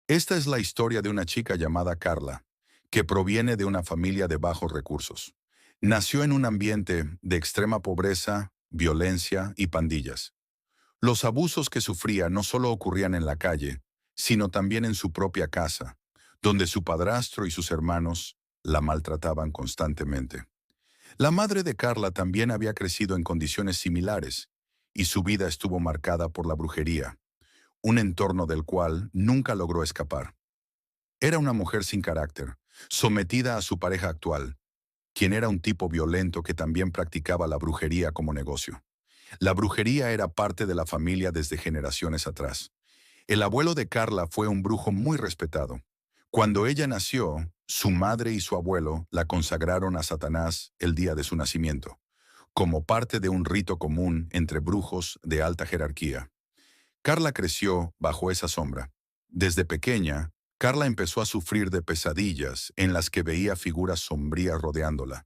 Esta es la historia de una chica llamada Carla, que proviene de una familia de bajos recursos. Nació en un ambiente de extrema pobreza, violencia y pandillas. Los abusos que sufría no solo ocurrían en la calle, sino también en su propia casa, donde su padrastro y sus hermanos la maltrataban constantemente. La madre de Carla también había crecido en condiciones similares, y su vida estuvo marcada por la brujería, un entorno del cual nunca logró escapar. Era una mujer sin carácter, sometida a su pareja actual, quien era un tipo violento que también practicaba la brujería como negocio. La brujería era parte de la familia desde generaciones atrás. El abuelo de Carla fue un brujo muy respetado. Cuando ella nació, su madre y su abuelo la consagraron a Satanás el día de su nacimiento, como parte de un rito común entre brujos de alta jerarquía. Carla creció bajo esa sombra. Desde pequeña, Carla empezó a sufrir de pesadillas en las que veía figuras sombrías rodeándola,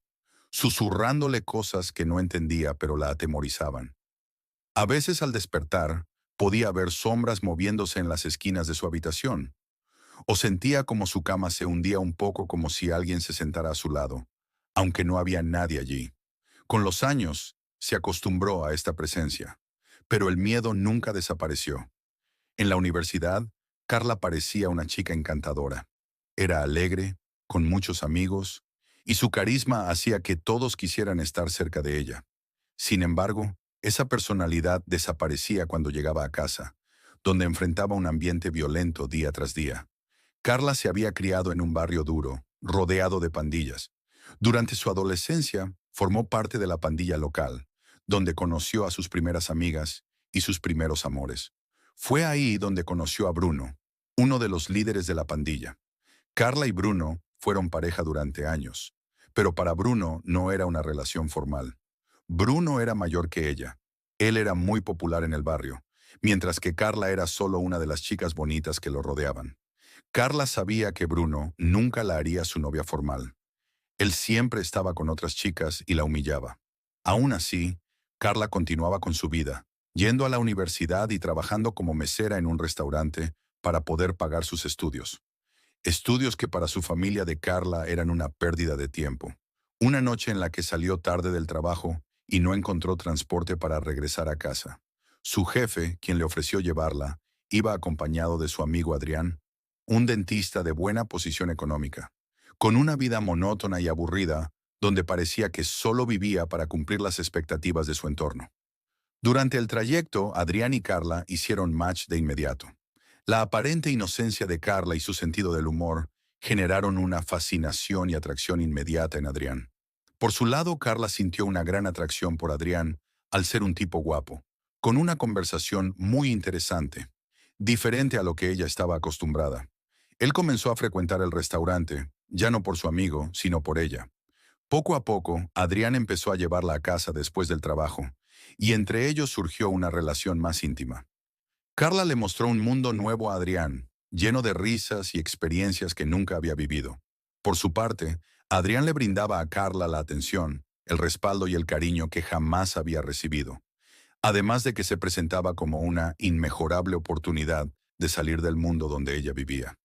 susurrándole cosas que no entendía pero la atemorizaban. A veces al despertar, podía ver sombras moviéndose en las esquinas de su habitación, o sentía como su cama se hundía un poco como si alguien se sentara a su lado, aunque no había nadie allí. Con los años, se acostumbró a esta presencia, pero el miedo nunca desapareció. En la universidad, Carla parecía una chica encantadora. Era alegre, con muchos amigos, y su carisma hacía que todos quisieran estar cerca de ella. Sin embargo, esa personalidad desaparecía cuando llegaba a casa, donde enfrentaba un ambiente violento día tras día. Carla se había criado en un barrio duro, rodeado de pandillas. Durante su adolescencia, formó parte de la pandilla local, donde conoció a sus primeras amigas y sus primeros amores. Fue ahí donde conoció a Bruno, uno de los líderes de la pandilla. Carla y Bruno fueron pareja durante años, pero para Bruno no era una relación formal. Bruno era mayor que ella. Él era muy popular en el barrio, mientras que Carla era solo una de las chicas bonitas que lo rodeaban. Carla sabía que Bruno nunca la haría su novia formal. Él siempre estaba con otras chicas y la humillaba. Aún así, Carla continuaba con su vida, yendo a la universidad y trabajando como mesera en un restaurante para poder pagar sus estudios. Estudios que para su familia de Carla eran una pérdida de tiempo. Una noche en la que salió tarde del trabajo y no encontró transporte para regresar a casa. Su jefe, quien le ofreció llevarla, iba acompañado de su amigo Adrián, un dentista de buena posición económica, con una vida monótona y aburrida, donde parecía que solo vivía para cumplir las expectativas de su entorno. Durante el trayecto, Adrián y Carla hicieron match de inmediato. La aparente inocencia de Carla y su sentido del humor generaron una fascinación y atracción inmediata en Adrián. Por su lado, Carla sintió una gran atracción por Adrián al ser un tipo guapo, con una conversación muy interesante, diferente a lo que ella estaba acostumbrada. Él comenzó a frecuentar el restaurante, ya no por su amigo, sino por ella. Poco a poco, Adrián empezó a llevarla a casa después del trabajo, y entre ellos surgió una relación más íntima. Carla le mostró un mundo nuevo a Adrián, lleno de risas y experiencias que nunca había vivido. Por su parte, Adrián le brindaba a Carla la atención, el respaldo y el cariño que jamás había recibido, además de que se presentaba como una inmejorable oportunidad de salir del mundo donde ella vivía.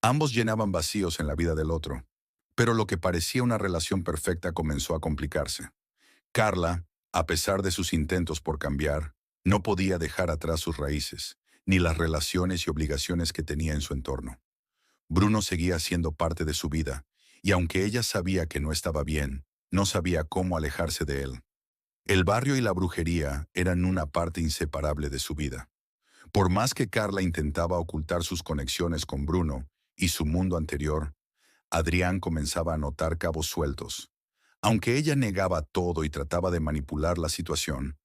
Ambos llenaban vacíos en la vida del otro, pero lo que parecía una relación perfecta comenzó a complicarse. Carla, a pesar de sus intentos por cambiar, no podía dejar atrás sus raíces, ni las relaciones y obligaciones que tenía en su entorno. Bruno seguía siendo parte de su vida, y aunque ella sabía que no estaba bien, no sabía cómo alejarse de él. El barrio y la brujería eran una parte inseparable de su vida. Por más que Carla intentaba ocultar sus conexiones con Bruno y su mundo anterior, Adrián comenzaba a notar cabos sueltos. Aunque ella negaba todo y trataba de manipular la situación,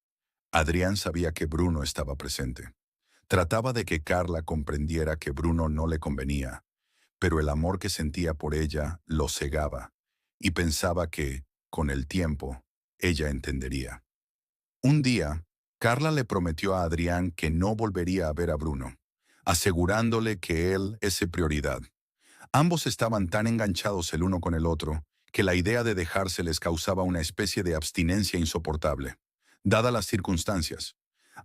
Adrián sabía que Bruno estaba presente. Trataba de que Carla comprendiera que Bruno no le convenía, pero el amor que sentía por ella lo cegaba, y pensaba que, con el tiempo, ella entendería. Un día, Carla le prometió a Adrián que no volvería a ver a Bruno, asegurándole que él es su prioridad. Ambos estaban tan enganchados el uno con el otro que la idea de dejarse les causaba una especie de abstinencia insoportable. Dadas las circunstancias,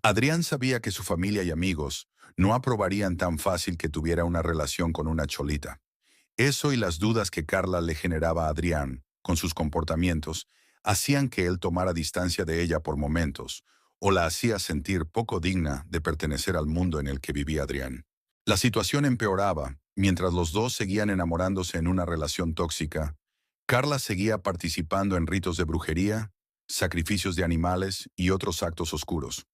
Adrián sabía que su familia y amigos no aprobarían tan fácil que tuviera una relación con una cholita. Eso y las dudas que Carla le generaba a Adrián con sus comportamientos hacían que él tomara distancia de ella por momentos o la hacía sentir poco digna de pertenecer al mundo en el que vivía Adrián. La situación empeoraba mientras los dos seguían enamorándose en una relación tóxica. Carla seguía participando en ritos de brujería, sacrificios de animales y otros actos oscuros.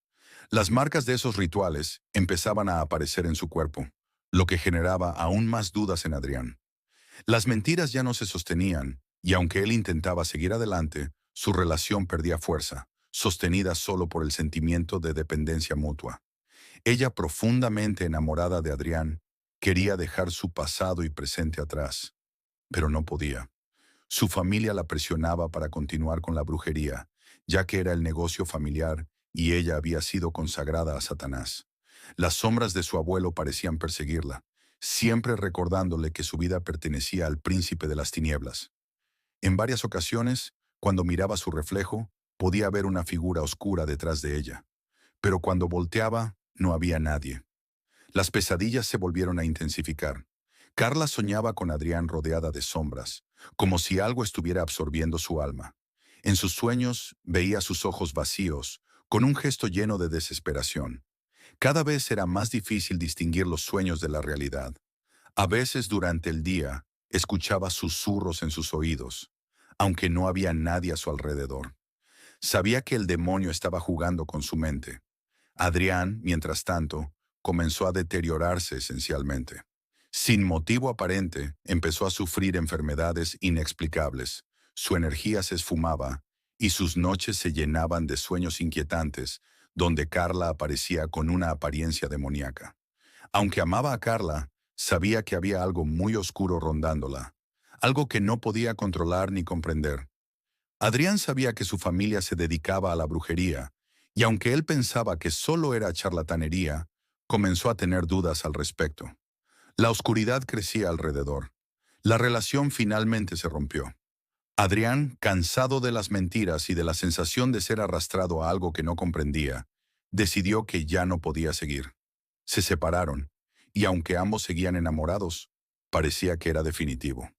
Las marcas de esos rituales empezaban a aparecer en su cuerpo, lo que generaba aún más dudas en Adrián. Las mentiras ya no se sostenían, y aunque él intentaba seguir adelante, su relación perdía fuerza, sostenida solo por el sentimiento de dependencia mutua. Ella, profundamente enamorada de Adrián, quería dejar su pasado y presente atrás, pero no podía. Su familia la presionaba para continuar con la brujería, ya que era el negocio familiar y ella había sido consagrada a Satanás. Las sombras de su abuelo parecían perseguirla, siempre recordándole que su vida pertenecía al príncipe de las tinieblas. En varias ocasiones, cuando miraba su reflejo, podía ver una figura oscura detrás de ella, pero cuando volteaba, no había nadie. Las pesadillas se volvieron a intensificar. Carla soñaba con Adrián rodeada de sombras, como si algo estuviera absorbiendo su alma. En sus sueños veía sus ojos vacíos, con un gesto lleno de desesperación. Cada vez era más difícil distinguir los sueños de la realidad. A veces durante el día escuchaba susurros en sus oídos, aunque no había nadie a su alrededor. Sabía que el demonio estaba jugando con su mente. Adrián, mientras tanto, comenzó a deteriorarse esencialmente. Sin motivo aparente, empezó a sufrir enfermedades inexplicables. Su energía se esfumaba y sus noches se llenaban de sueños inquietantes, donde Carla aparecía con una apariencia demoníaca. Aunque amaba a Carla, sabía que había algo muy oscuro rondándola, algo que no podía controlar ni comprender. Adrián sabía que su familia se dedicaba a la brujería, y aunque él pensaba que solo era charlatanería, comenzó a tener dudas al respecto. La oscuridad crecía alrededor. La relación finalmente se rompió. Adrián, cansado de las mentiras y de la sensación de ser arrastrado a algo que no comprendía, decidió que ya no podía seguir. Se separaron, y aunque ambos seguían enamorados, parecía que era definitivo.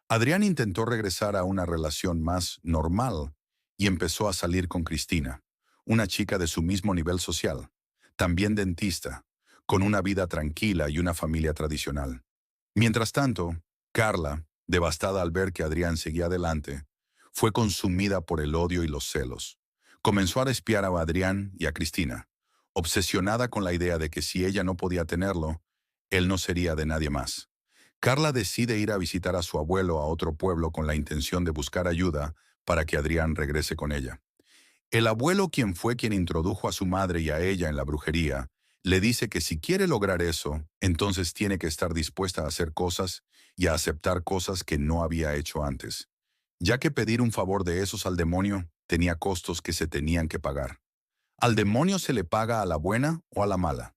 Adrián intentó regresar a una relación más normal y empezó a salir con Cristina, una chica de su mismo nivel social, también dentista, con una vida tranquila y una familia tradicional. Mientras tanto, Carla, devastada al ver que Adrián seguía adelante, fue consumida por el odio y los celos. Comenzó a espiar a Adrián y a Cristina, obsesionada con la idea de que si ella no podía tenerlo, él no sería de nadie más. Carla decide ir a visitar a su abuelo a otro pueblo con la intención de buscar ayuda para que Adrián regrese con ella. El abuelo, quien introdujo a su madre y a ella en la brujería, le dice que si quiere lograr eso, entonces tiene que estar dispuesta a hacer cosas y a aceptar cosas que no había hecho antes, ya que pedir un favor de esos al demonio tenía costos que se tenían que pagar. Al demonio se le paga a la buena o a la mala.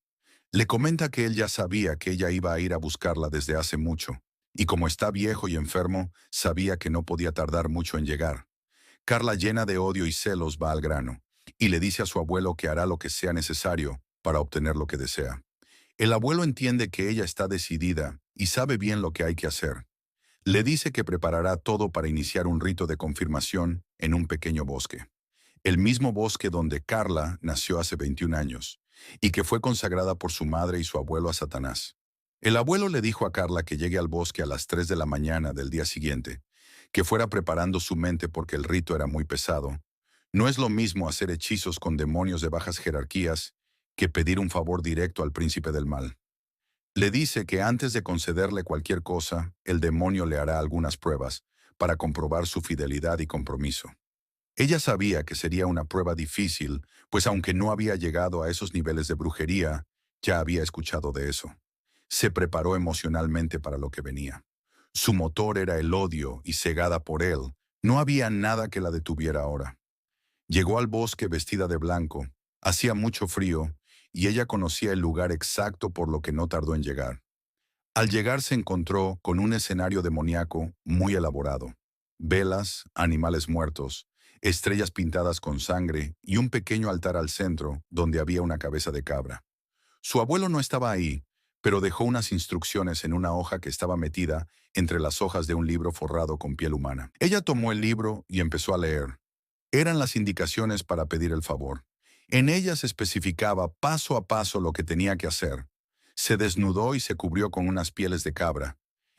Le comenta que él ya sabía que ella iba a ir a buscarla desde hace mucho, y como está viejo y enfermo, sabía que no podía tardar mucho en llegar. Carla, llena de odio y celos, va al grano, y le dice a su abuelo que hará lo que sea necesario para obtener lo que desea. El abuelo entiende que ella está decidida y sabe bien lo que hay que hacer. Le dice que preparará todo para iniciar un rito de confirmación en un pequeño bosque. El mismo bosque donde Carla nació hace 21 años, y que fue consagrada por su madre y su abuelo a Satanás. El abuelo le dijo a Carla que llegue al bosque a las 3 de la mañana del día siguiente, que fuera preparando su mente porque el rito era muy pesado. No es lo mismo hacer hechizos con demonios de bajas jerarquías que pedir un favor directo al príncipe del mal. Le dice que antes de concederle cualquier cosa, el demonio le hará algunas pruebas para comprobar su fidelidad y compromiso. Ella sabía que sería una prueba difícil, pues aunque no había llegado a esos niveles de brujería, ya había escuchado de eso. Se preparó emocionalmente para lo que venía. Su motor era el odio y cegada por él, no había nada que la detuviera ahora. Llegó al bosque vestida de blanco, hacía mucho frío, y ella conocía el lugar exacto por lo que no tardó en llegar. Al llegar se encontró con un escenario demoníaco muy elaborado. Velas, animales muertos, estrellas pintadas con sangre y un pequeño altar al centro donde había una cabeza de cabra. Su abuelo no estaba ahí, pero dejó unas instrucciones en una hoja que estaba metida entre las hojas de un libro forrado con piel humana. Ella tomó el libro y empezó a leer. Eran las indicaciones para pedir el favor. En ellas especificaba paso a paso lo que tenía que hacer. Se desnudó y se cubrió con unas pieles de cabra.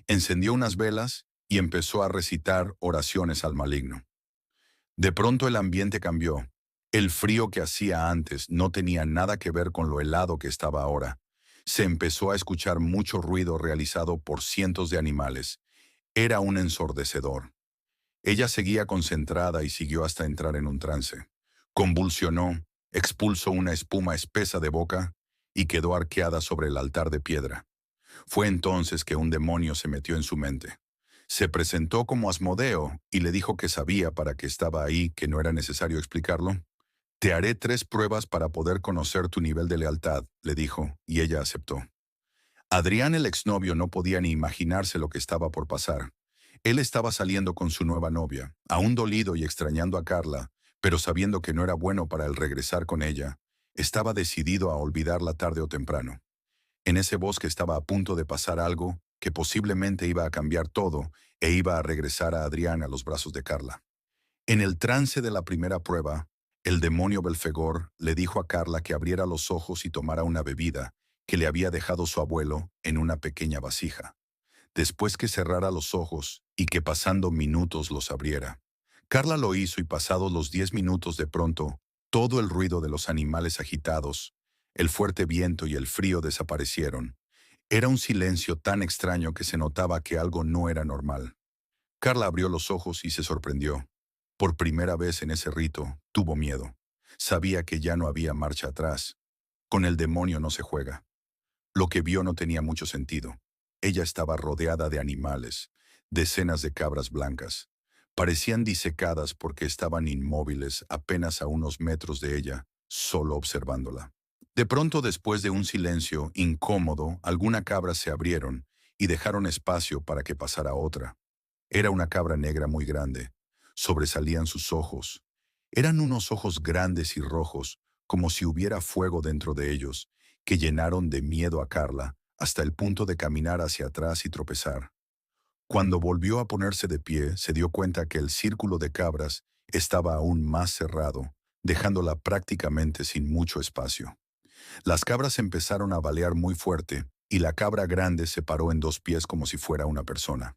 Encendió unas velas y empezó a recitar oraciones al maligno. De pronto el ambiente cambió. El frío que hacía antes no tenía nada que ver con lo helado que estaba ahora. Se empezó a escuchar mucho ruido realizado por cientos de animales. Era un ensordecedor. Ella seguía concentrada y siguió hasta entrar en un trance. Convulsionó, expulsó una espuma espesa de boca y quedó arqueada sobre el altar de piedra. Fue entonces que un demonio se metió en su mente. Se presentó como Asmodeo y le dijo que sabía para qué estaba ahí, que no era necesario explicarlo. Te haré 3 pruebas para poder conocer tu nivel de lealtad, le dijo, y ella aceptó. Adrián, el exnovio, no podía ni imaginarse lo que estaba por pasar. Él estaba saliendo con su nueva novia, aún dolido y extrañando a Carla, pero sabiendo que no era bueno para él regresar con ella. Estaba decidido a olvidarla tarde o temprano. En ese bosque estaba a punto de pasar algo que posiblemente iba a cambiar todo e iba a regresar a Adrián a los brazos de Carla. En el trance de la primera prueba, el demonio Belfegor le dijo a Carla que abriera los ojos y tomara una bebida que le había dejado su abuelo en una pequeña vasija. Después que cerrara los ojos y que pasando minutos los abriera. Carla lo hizo y pasados los 10 minutos de pronto, todo el ruido de los animales agitados, el fuerte viento y el frío desaparecieron. Era un silencio tan extraño que se notaba que algo no era normal. Carla abrió los ojos y se sorprendió. Por primera vez en ese rito, tuvo miedo. Sabía que ya no había marcha atrás. Con el demonio no se juega. Lo que vio no tenía mucho sentido. Ella estaba rodeada de animales, decenas de cabras blancas. Parecían disecadas porque estaban inmóviles apenas a unos metros de ella, solo observándola. De pronto, después de un silencio incómodo, algunas cabras se abrieron y dejaron espacio para que pasara otra. Era una cabra negra muy grande. Sobresalían sus ojos. Eran unos ojos grandes y rojos, como si hubiera fuego dentro de ellos, que llenaron de miedo a Carla, hasta el punto de caminar hacia atrás y tropezar. Cuando volvió a ponerse de pie, se dio cuenta que el círculo de cabras estaba aún más cerrado, dejándola prácticamente sin mucho espacio. Las cabras empezaron a balear muy fuerte, y la cabra grande se paró en 2 pies como si fuera una persona.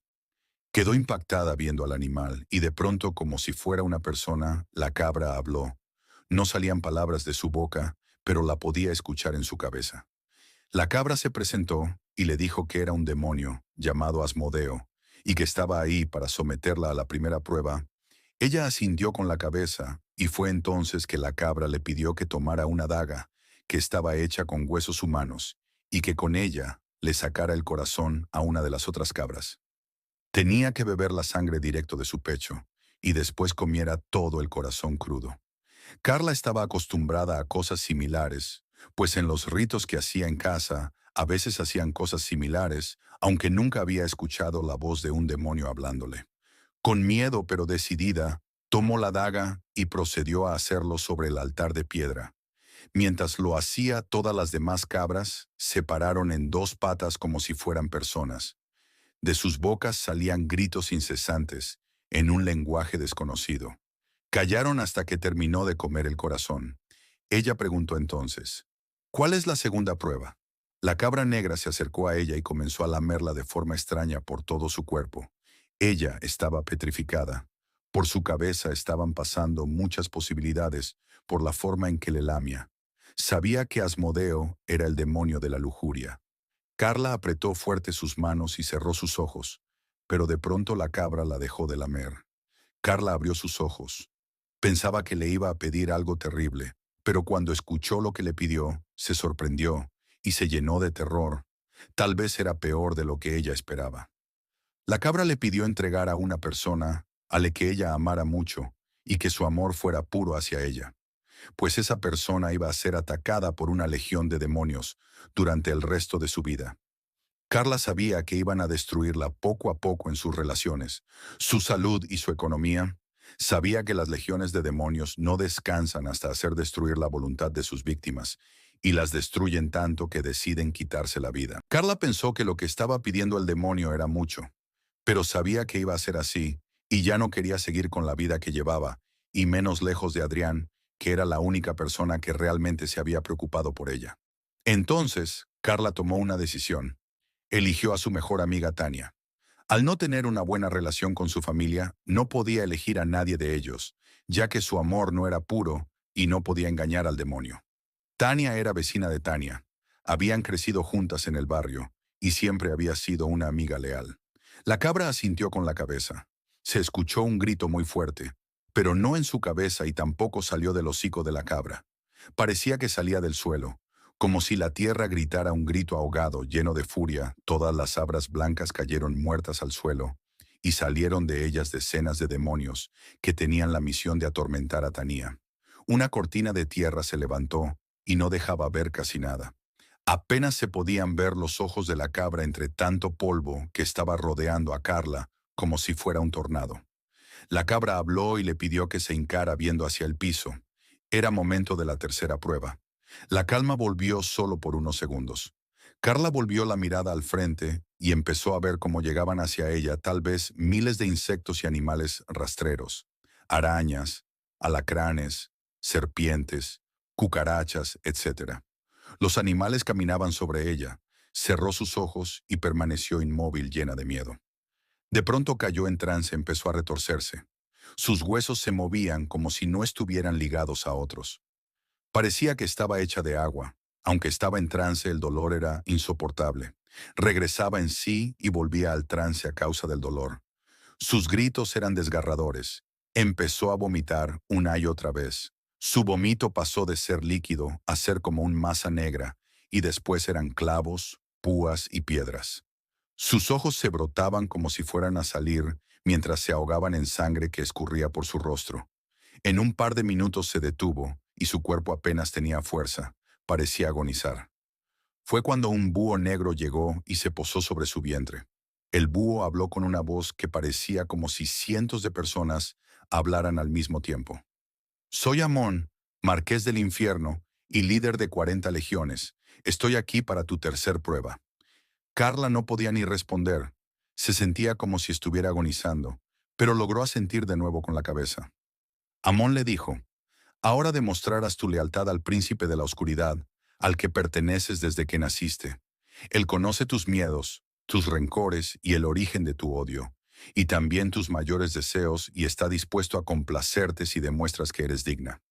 Quedó impactada viendo al animal, y de pronto, como si fuera una persona, la cabra habló. No salían palabras de su boca, pero la podía escuchar en su cabeza. La cabra se presentó y le dijo que era un demonio, llamado Asmodeo, y que estaba ahí para someterla a la primera prueba. Ella asintió con la cabeza, y fue entonces que la cabra le pidió que tomara una daga, que estaba hecha con huesos humanos, y que con ella le sacara el corazón a una de las otras cabras. Tenía que beber la sangre directo de su pecho, y después comiera todo el corazón crudo. Carla estaba acostumbrada a cosas similares, pues en los ritos que hacía en casa, a veces hacían cosas similares, aunque nunca había escuchado la voz de un demonio hablándole. Con miedo pero decidida, tomó la daga y procedió a hacerlo sobre el altar de piedra. Mientras lo hacía, todas las demás cabras se pararon en 2 patas como si fueran personas. De sus bocas salían gritos incesantes, en un lenguaje desconocido. Callaron hasta que terminó de comer el corazón. Ella preguntó entonces, ¿cuál es la segunda prueba? La cabra negra se acercó a ella y comenzó a lamerla de forma extraña por todo su cuerpo. Ella estaba petrificada. Por su cabeza estaban pasando muchas posibilidades por la forma en que le lamía. Sabía que Asmodeo era el demonio de la lujuria. Carla apretó fuerte sus manos y cerró sus ojos, pero de pronto la cabra la dejó de lamer. Carla abrió sus ojos. Pensaba que le iba a pedir algo terrible, pero cuando escuchó lo que le pidió, se sorprendió y se llenó de terror. Tal vez era peor de lo que ella esperaba. La cabra le pidió entregar a una persona a la que ella amara mucho y que su amor fuera puro hacia ella, pues esa persona iba a ser atacada por una legión de demonios durante el resto de su vida. Carla sabía que iban a destruirla poco a poco en sus relaciones, su salud y su economía. Sabía que las legiones de demonios no descansan hasta hacer destruir la voluntad de sus víctimas, y las destruyen tanto que deciden quitarse la vida. Carla pensó que lo que estaba pidiendo el demonio era mucho, pero sabía que iba a ser así, y ya no quería seguir con la vida que llevaba, y menos lejos de Adrián, que era la única persona que realmente se había preocupado por ella. Entonces, Carla tomó una decisión. Eligió a su mejor amiga Tania. Al no tener una buena relación con su familia, no podía elegir a nadie de ellos, ya que su amor no era puro y no podía engañar al demonio. Tania era vecina de Tania. Habían crecido juntas en el barrio, y siempre había sido una amiga leal. La cabra asintió con la cabeza. Se escuchó un grito muy fuerte, pero no en su cabeza y tampoco salió del hocico de la cabra. Parecía que salía del suelo, como si la tierra gritara un grito ahogado, lleno de furia. Todas las habras blancas cayeron muertas al suelo, y salieron de ellas decenas de demonios que tenían la misión de atormentar a Tania. Una cortina de tierra se levantó y no dejaba ver casi nada. Apenas se podían ver los ojos de la cabra entre tanto polvo que estaba rodeando a Carla como si fuera un tornado. La cabra habló y le pidió que se hincara viendo hacia el piso. Era momento de la tercera prueba. La calma volvió solo por unos segundos. Carla volvió la mirada al frente y empezó a ver cómo llegaban hacia ella tal vez miles de insectos y animales rastreros, arañas, alacranes, serpientes, cucarachas, etc. Los animales caminaban sobre ella. Cerró sus ojos y permaneció inmóvil, llena de miedo. De pronto cayó en trance, empezó a retorcerse. Sus huesos se movían como si no estuvieran ligados a otros. Parecía que estaba hecha de agua. Aunque estaba en trance, el dolor era insoportable. Regresaba en sí y volvía al trance a causa del dolor. Sus gritos eran desgarradores. Empezó a vomitar una y otra vez. Su vómito pasó de ser líquido a ser como una masa negra, y después eran clavos, púas y piedras. Sus ojos se brotaban como si fueran a salir mientras se ahogaban en sangre que escurría por su rostro. En un par de minutos se detuvo y su cuerpo apenas tenía fuerza. Parecía agonizar. Fue cuando un búho negro llegó y se posó sobre su vientre. El búho habló con una voz que parecía como si cientos de personas hablaran al mismo tiempo. Soy Amón, marqués del infierno y líder de 40 legiones. Estoy aquí para tu tercer prueba. Carla no podía ni responder. Se sentía como si estuviera agonizando, pero logró asentir de nuevo con la cabeza. Amón le dijo, ahora demostrarás tu lealtad al príncipe de la oscuridad, al que perteneces desde que naciste. Él conoce tus miedos, tus rencores y el origen de tu odio, y también tus mayores deseos, y está dispuesto a complacerte si demuestras que eres digna.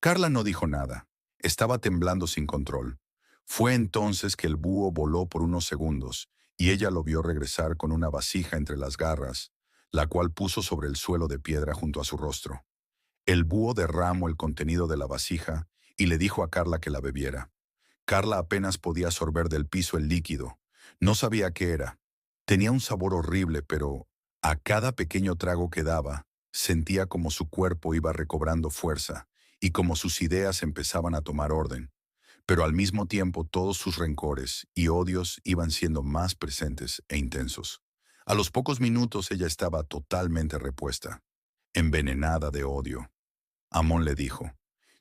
Carla no dijo nada. Estaba temblando sin control. Fue entonces que el búho voló por unos segundos, y ella lo vio regresar con una vasija entre las garras, la cual puso sobre el suelo de piedra junto a su rostro. El búho derramó el contenido de la vasija y le dijo a Carla que la bebiera. Carla apenas podía sorber del piso el líquido. No sabía qué era. Tenía un sabor horrible, pero a cada pequeño trago que daba, sentía como su cuerpo iba recobrando fuerza y como sus ideas empezaban a tomar orden. Pero al mismo tiempo todos sus rencores y odios iban siendo más presentes e intensos. A los pocos minutos ella estaba totalmente repuesta, envenenada de odio. Amón le dijo,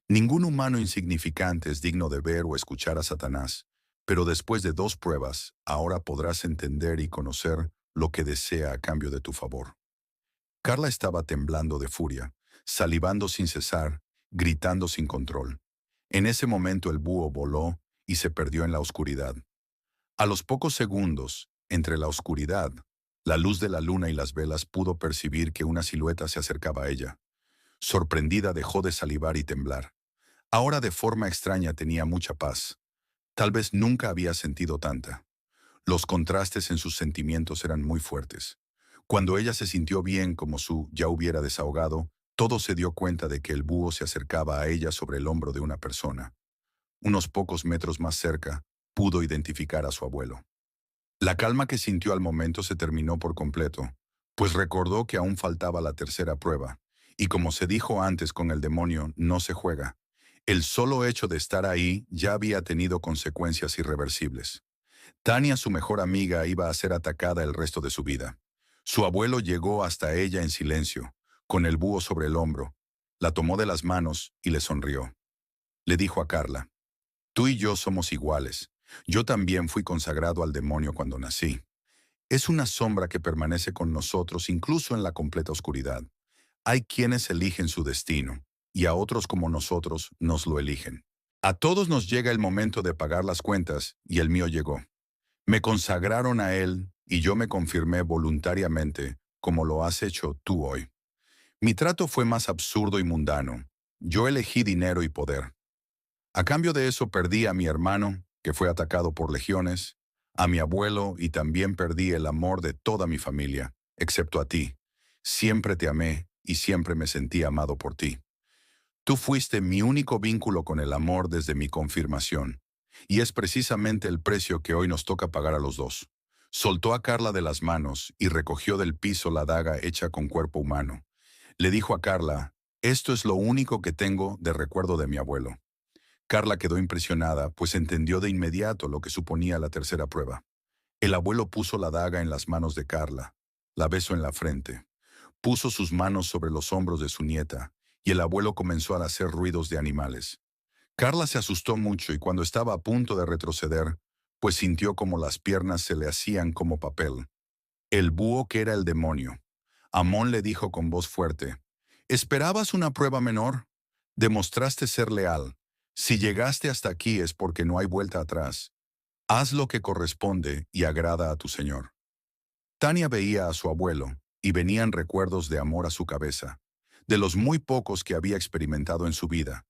ningún humano insignificante es digno de ver o escuchar a Satanás, pero después de 2 pruebas, ahora podrás entender y conocer lo que desea a cambio de tu favor. Carla estaba temblando de furia, salivando sin cesar, gritando sin control. En ese momento el búho voló y se perdió en la oscuridad. A los pocos segundos, entre la oscuridad, la luz de la luna y las velas pudo percibir que una silueta se acercaba a ella. Sorprendida dejó de salivar y temblar. Ahora de forma extraña tenía mucha paz. Tal vez nunca había sentido tanta. Los contrastes en sus sentimientos eran muy fuertes. Cuando ella se sintió bien como su ya hubiera desahogado, todo se dio cuenta de que el búho se acercaba a ella sobre el hombro de una persona. Unos pocos metros más cerca, pudo identificar a su abuelo. La calma que sintió al momento se terminó por completo, pues recordó que aún faltaba la tercera prueba, y como se dijo antes con el demonio, no se juega. El solo hecho de estar ahí ya había tenido consecuencias irreversibles. Tania, su mejor amiga, iba a ser atacada el resto de su vida. Su abuelo llegó hasta ella en silencio, con el búho sobre el hombro, la tomó de las manos y le sonrió. Le dijo a Carla, tú y yo somos iguales. Yo también fui consagrado al demonio cuando nací. Es una sombra que permanece con nosotros incluso en la completa oscuridad. Hay quienes eligen su destino, y a otros como nosotros nos lo eligen. A todos nos llega el momento de pagar las cuentas, y el mío llegó. Me consagraron a él, y yo me confirmé voluntariamente, como lo has hecho tú hoy. Mi trato fue más absurdo y mundano. Yo elegí dinero y poder. A cambio de eso perdí a mi hermano, que fue atacado por legiones, a mi abuelo y también perdí el amor de toda mi familia, excepto a ti. Siempre te amé y siempre me sentí amado por ti. Tú fuiste mi único vínculo con el amor desde mi confirmación, y es precisamente el precio que hoy nos toca pagar a los dos. Soltó a Carla de las manos y recogió del piso la daga hecha con cuerpo humano. Le dijo a Carla, esto es lo único que tengo de recuerdo de mi abuelo. Carla quedó impresionada, pues entendió de inmediato lo que suponía la tercera prueba. El abuelo puso la daga en las manos de Carla, la besó en la frente, puso sus manos sobre los hombros de su nieta, y el abuelo comenzó a hacer ruidos de animales. Carla se asustó mucho y cuando estaba a punto de retroceder, pues sintió como las piernas se le hacían como papel. El búho que era el demonio. Amón le dijo con voz fuerte, ¿esperabas una prueba menor? Demostraste ser leal. Si llegaste hasta aquí es porque no hay vuelta atrás. Haz lo que corresponde y agrada a tu Señor. Tania veía a su abuelo, y venían recuerdos de amor a su cabeza, de los muy pocos que había experimentado en su vida.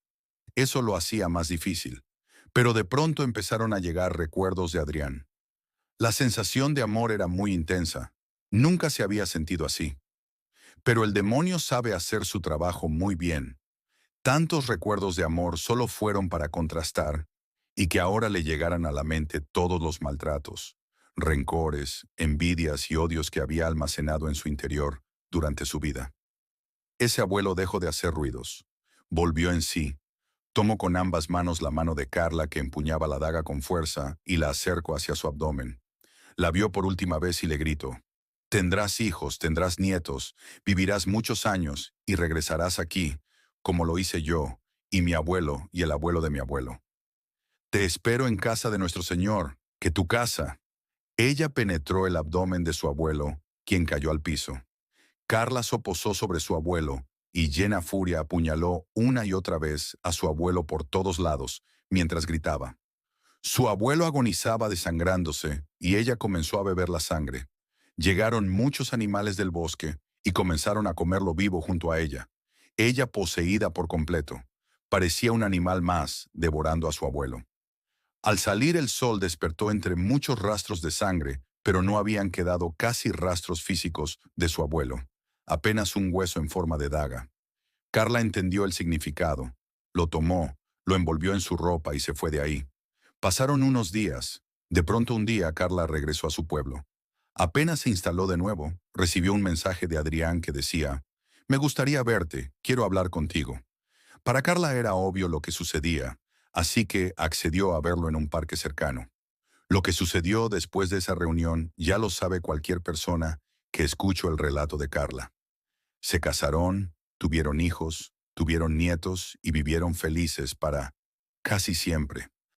Eso lo hacía más difícil. Pero de pronto empezaron a llegar recuerdos de Adrián. La sensación de amor era muy intensa. Nunca se había sentido así. Pero el demonio sabe hacer su trabajo muy bien. Tantos recuerdos de amor solo fueron para contrastar y que ahora le llegaran a la mente todos los maltratos, rencores, envidias y odios que había almacenado en su interior durante su vida. Ese abuelo dejó de hacer ruidos. Volvió en sí. Tomó con ambas manos la mano de Carla que empuñaba la daga con fuerza y la acercó hacia su abdomen. La vio por última vez y le gritó, tendrás hijos, tendrás nietos, vivirás muchos años y regresarás aquí, como lo hice yo, y mi abuelo y el abuelo de mi abuelo. Te espero en casa de nuestro Señor, que tu casa. Ella penetró el abdomen de su abuelo, quien cayó al piso. Carla se posó sobre su abuelo y llena furia apuñaló una y otra vez a su abuelo por todos lados, mientras gritaba. Su abuelo agonizaba desangrándose y ella comenzó a beber la sangre. Llegaron muchos animales del bosque y comenzaron a comerlo vivo junto a ella. Ella poseída por completo. Parecía un animal más, devorando a su abuelo. Al salir el sol despertó entre muchos rastros de sangre, pero no habían quedado casi rastros físicos de su abuelo. Apenas un hueso en forma de daga. Carla entendió el significado. Lo tomó, lo envolvió en su ropa y se fue de ahí. Pasaron unos días. De pronto un día Carla regresó a su pueblo. Apenas se instaló de nuevo, recibió un mensaje de Adrián que decía, «Me gustaría verte, quiero hablar contigo». Para Carla era obvio lo que sucedía, así que accedió a verlo en un parque cercano. Lo que sucedió después de esa reunión ya lo sabe cualquier persona que escuchó el relato de Carla. Se casaron, tuvieron hijos, tuvieron nietos y vivieron felices para casi siempre.